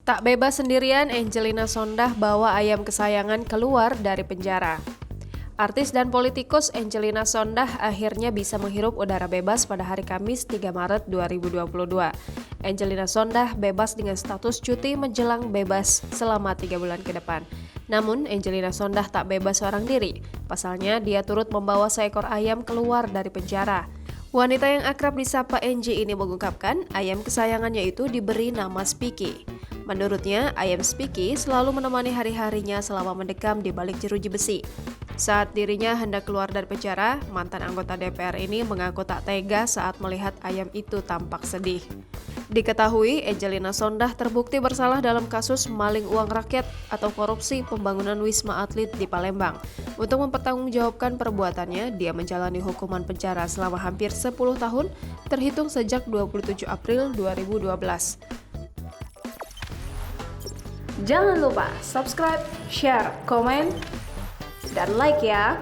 Tak bebas sendirian, Angelina Sondakh bawa ayam kesayangan keluar dari penjara. Artis dan politikus Angelina Sondakh akhirnya bisa menghirup udara bebas pada hari Kamis 3 Maret 2022. Angelina Sondakh bebas dengan status cuti menjelang bebas selama 3 bulan ke depan. Namun, Angelina Sondakh tak bebas seorang diri. Pasalnya, dia turut membawa seekor ayam keluar dari penjara. Wanita yang akrab disapa Angie ini mengungkapkan ayam kesayangannya itu diberi nama Spiky. Menurutnya, ayam Spiky selalu menemani hari-harinya selama mendekam di balik jeruji besi. Saat dirinya hendak keluar dari penjara, mantan anggota DPR ini mengaku tak tega saat melihat ayam itu tampak sedih. Diketahui, Angelina Sondakh terbukti bersalah dalam kasus maling uang rakyat atau korupsi pembangunan Wisma Atlet di Palembang. Untuk mempertanggungjawabkan perbuatannya, dia menjalani hukuman penjara selama hampir 10 tahun, terhitung sejak 27 April 2012. Jangan lupa subscribe, share, komen, dan like ya!